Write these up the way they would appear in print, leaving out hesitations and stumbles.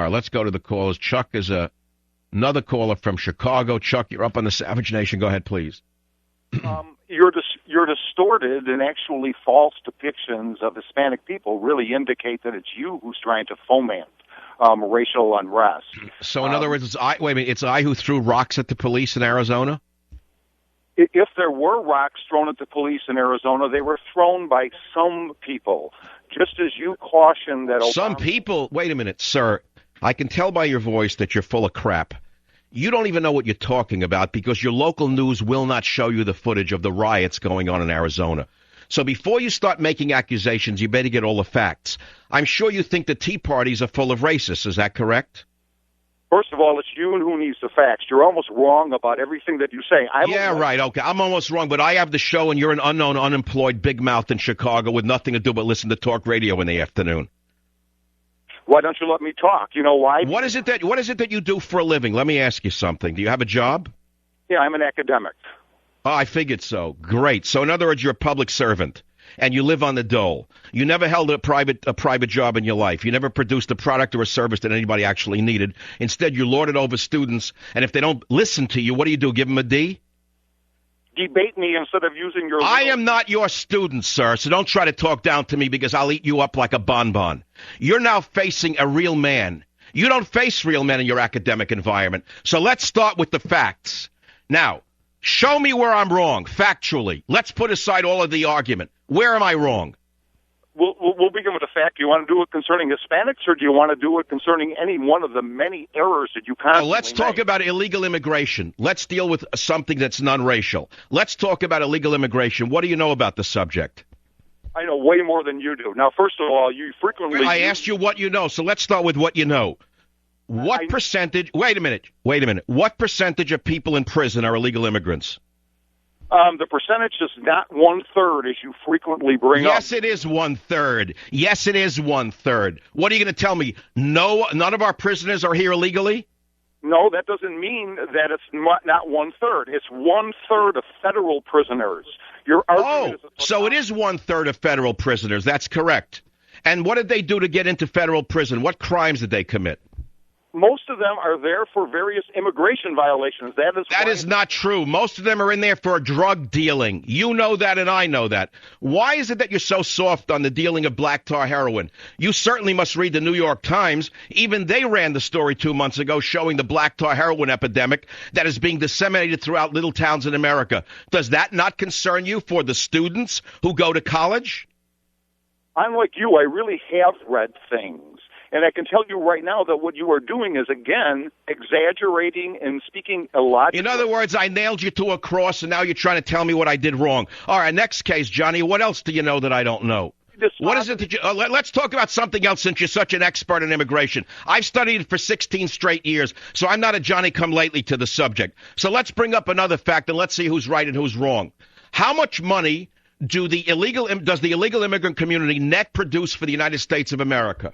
All right, let's go to the callers. Chuck is another caller from Chicago. Chuck, you're up on the Savage Nation. Go ahead, please. Your distorted and actually false depictions of Hispanic people really indicate that it's you who's trying to foment racial unrest. So, in other words, it's I who threw rocks at the police in Arizona? If there were rocks thrown at the police in Arizona, they were thrown by some people. Just as you cautioned that Some people? Wait a minute, sir. I can tell by your voice that you're full of crap. You don't even know what you're talking about because your local news will not show you the footage of the riots going on in Arizona. So before you start making accusations, you better get all the facts. I'm sure you think the Tea Parties are full of racists. Is that correct? First of all, it's you who needs the facts. You're almost wrong about everything that you say. Right. Okay. I'm almost wrong, but I have the show, and you're an unknown, unemployed big mouth in Chicago with nothing to do but listen to talk radio in the afternoon. Why don't you let me talk? You know why? What is it that you do for a living? Let me ask you something. Do you have a job? Yeah, I'm an academic. Oh, I figured so. Great. So in other words, you're a public servant, and you live on the dole. You never held a private job in your life. You never produced a product or a service that anybody actually needed. Instead, you lord it over students, and if they don't listen to you, what do? Give them a D? Debate me instead of using your... I am not your student, sir, so don't try to talk down to me because I'll eat you up like a bonbon. You're now facing a real man. You don't face real men in your academic environment. So let's start with the facts. Now, show me where I'm wrong, factually. Let's put aside all of the argument. Where am I wrong? We'll begin with a fact. Do you want to do it concerning Hispanics, or do you want to do it concerning any one of the many errors that you constantly Let's talk make? about illegal immigration. Let's deal with something that's non-racial. Let's talk about illegal immigration. What do you know about the subject? I know way more than you do. Now, first of all, you frequently... I asked you what you know, so let's start with what you know. What percentage... Wait a minute. What percentage of people in prison are illegal immigrants? The percentage is not 1/3, as you frequently bring up. Yes, it is 1/3. Yes, it is 1/3. What are you going to tell me? No, none of our prisoners are here illegally? No, that doesn't mean that it's not 1/3. It's 1/3 of federal prisoners. Your argument is so it is 1/3 of federal prisoners. That's correct. And what did they do to get into federal prison? What crimes did they commit? Most of them are there for various immigration violations. That is not true. Most of them are in there for drug dealing. You know that, and I know that. Why is it that you're so soft on the dealing of black tar heroin? You certainly must read the New York Times. Even they ran the story 2 months ago showing the black tar heroin epidemic that is being disseminated throughout little towns in America. Does that not concern you for the students who go to college? Unlike you, I really have read things. And I can tell you right now that what you are doing is, again, exaggerating and speaking illogically. In other words, I nailed you to a cross, and now you're trying to tell me what I did wrong. All right, next case, Johnny. What else do you know that I don't know? What is it that you... let's talk about something else since you're such an expert in immigration. I've studied it for 16 straight years, so I'm not a Johnny-come-lately to the subject. So let's bring up another fact, and let's see who's right and who's wrong. How much money does the illegal immigrant community net produce for the United States of America?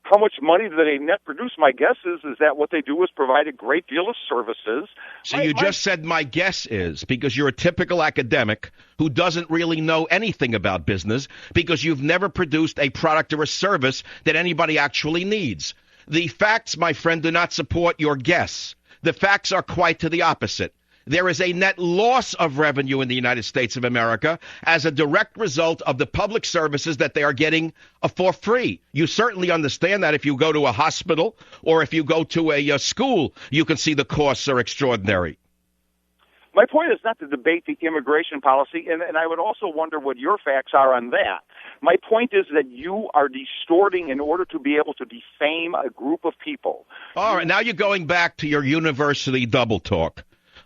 How much money do they net produce? My guess is that what they do is provide a great deal of services. So you just said my guess is, because you're a typical academic who doesn't really know anything about business, because you've never produced a product or a service that anybody actually needs. The facts, my friend, do not support your guess. The facts are quite to the opposite. There is a net loss of revenue in the United States of America as a direct result of the public services that they are getting for free. You certainly understand that if you go to a hospital or if you go to a school, you can see the costs are extraordinary. My point is not to debate the immigration policy, and I would also wonder what your facts are on that. My point is that you are distorting in order to be able to defame a group of people. All right, now you're going back to your university double talk.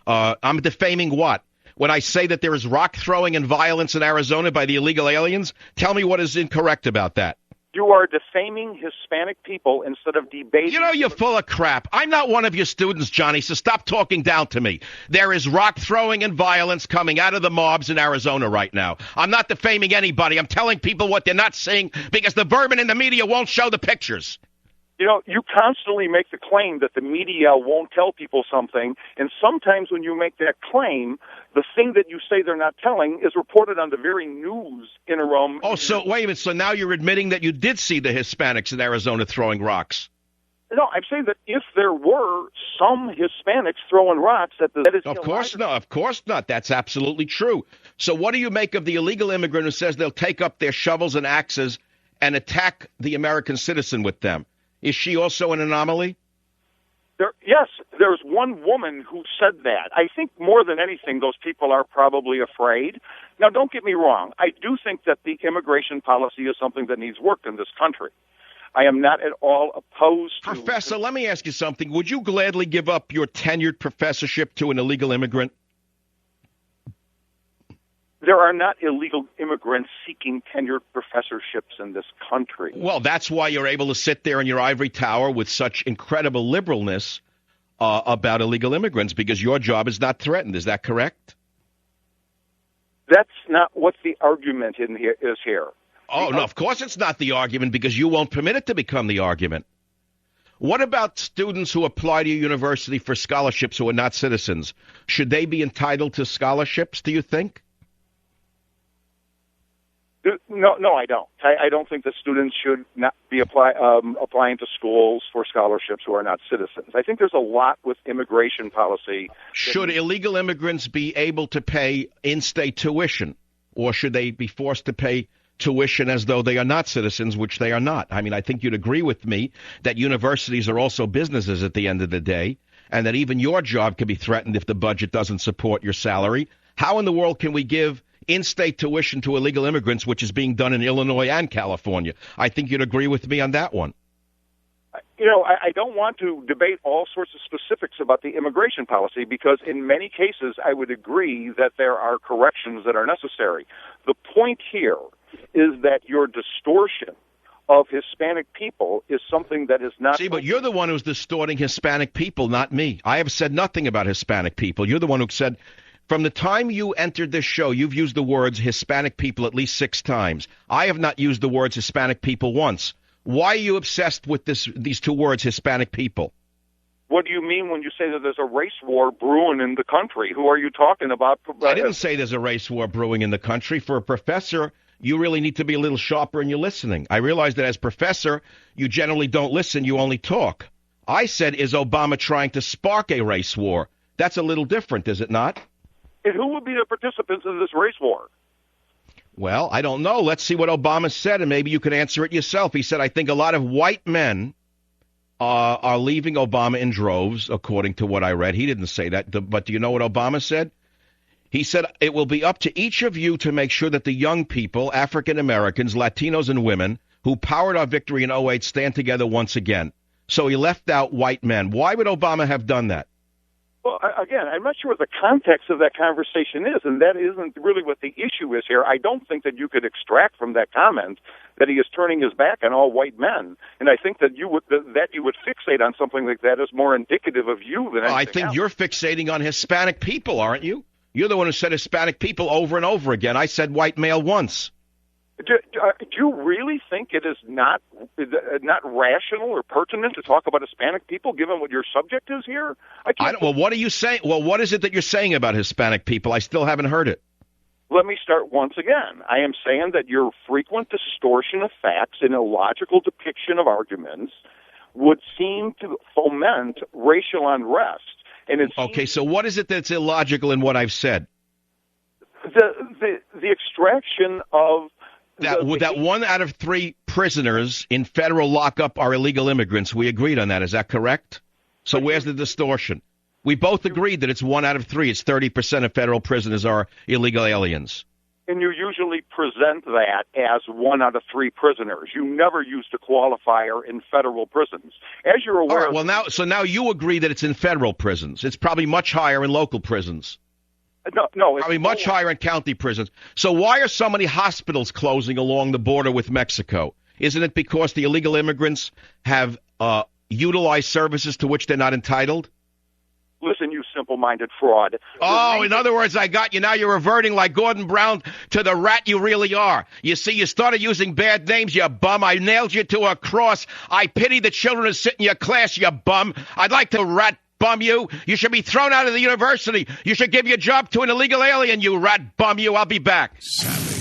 I'm defaming what? When I say that there is rock throwing and violence in Arizona by the illegal aliens, tell me what is incorrect about that. You are defaming Hispanic people instead of debating. You know, you're full of crap. I'm not one of your students, Johnny, so stop talking down to me. There is rock throwing and violence coming out of the mobs in Arizona right now. I'm not defaming anybody. I'm telling people what they're not seeing because the vermin in the media won't show the pictures. You know, you constantly make the claim that the media won't tell people something, and sometimes when you make that claim, the thing that you say they're not telling is reported on the very news interim. Oh, so wait a minute. So now you're admitting that you did see the Hispanics in Arizona throwing rocks? No, I'm saying that if there were some Hispanics throwing rocks, that is Of course not. Of course not. That's absolutely true. So what do you make of the illegal immigrant who says they'll take up their shovels and axes and attack the American citizen with them? Is she also an anomaly? Yes, there's one woman who said that. I think more than anything, those people are probably afraid. Now, don't get me wrong. I do think that the immigration policy is something that needs work in this country. I am not at all opposed to... Professor, let me ask you something. Would you gladly give up your tenured professorship to an illegal immigrant? There are not illegal immigrants seeking tenured professorships in this country. Well, that's why you're able to sit there in your ivory tower with such incredible liberalness about illegal immigrants, because your job is not threatened. Is that correct? That's not what the argument in here is here. Oh, no, of course it's not the argument, because you won't permit it to become the argument. What about students who apply to your university for scholarships who are not citizens? Should they be entitled to scholarships, do you think? No, I don't. I don't think that students should not be applying to schools for scholarships who are not citizens. I think there's a lot with immigration policy. Should illegal immigrants be able to pay in-state tuition, or should they be forced to pay tuition as though they are not citizens, which they are not? I mean, I think you'd agree with me that universities are also businesses at the end of the day, and that even your job can be threatened if the budget doesn't support your salary. How in the world can we give in-state tuition to illegal immigrants, which is being done in Illinois and California? I think you'd agree with me on that one. You know, I don't want to debate all sorts of specifics about the immigration policy, because in many cases I would agree that there are corrections that are necessary. The point here is that your distortion of Hispanic people is something that is not... See, but you're the one who's distorting Hispanic people, not me. I have said nothing about Hispanic people. You're the one who said... From the time you entered this show, you've used the words Hispanic people at least 6 times. I have not used the words Hispanic people once. Why are you obsessed with these 2 words, Hispanic people? What do you mean when you say that there's a race war brewing in the country? Who are you talking about? I didn't say there's a race war brewing in the country. For a professor, you really need to be a little sharper in your listening. I realize that as professor, you generally don't listen, you only talk. I said, is Obama trying to spark a race war? That's a little different, is it not? And who would be the participants in this race war? Well, I don't know. Let's see what Obama said, and maybe you can answer it yourself. He said, I think a lot of white men are leaving Obama in droves, according to what I read. He didn't say that, but do you know what Obama said? He said, it will be up to each of you to make sure that the young people, African Americans, Latinos, and women who powered our victory in 2008 stand together once again. So he left out white men. Why would Obama have done that? Well, again, I'm not sure what the context of that conversation is, and that isn't really what the issue is here. I don't think that you could extract from that comment that he is turning his back on all white men, and I think that you would fixate on something like that is more indicative of you than anything I think else. You're fixating on Hispanic people, aren't you? You're the one who said Hispanic people over and over again. I said white male once. Do you really think it is not rational or pertinent to talk about Hispanic people, given what your subject is here? Well, what are you saying? Well, what is it that you're saying about Hispanic people? I still haven't heard it. Let me start once again. I am saying that your frequent distortion of facts and illogical depiction of arguments would seem to foment racial unrest. And okay, so what is it that's illogical in what I've said? The extraction of... That 1 out of 3 prisoners in federal lockup are illegal immigrants. We agreed on that. Is that correct? So where's the distortion? We both agreed that it's 1 out of 3. It's 30% of federal prisoners are illegal aliens. And you usually present that as 1 out of 3 prisoners. You never use the qualifier in federal prisons. As you're aware... All right, well, now you agree that it's in federal prisons. It's probably much higher in local prisons. No, it's much higher in county prisons. So why are so many hospitals closing along the border with Mexico? Isn't it because the illegal immigrants have utilized services to which they're not entitled? Listen, you simple-minded fraud. Oh, in other words, I got you. Now you're reverting like Gordon Brown to the rat you really are. You see, you started using bad names, you bum. I nailed you to a cross. I pity the children who sit in your class, you bum. I'd like to rat bum you. You should be thrown out of the university. You should give your job to an illegal alien, you rat bum you. I'll be back. Savage.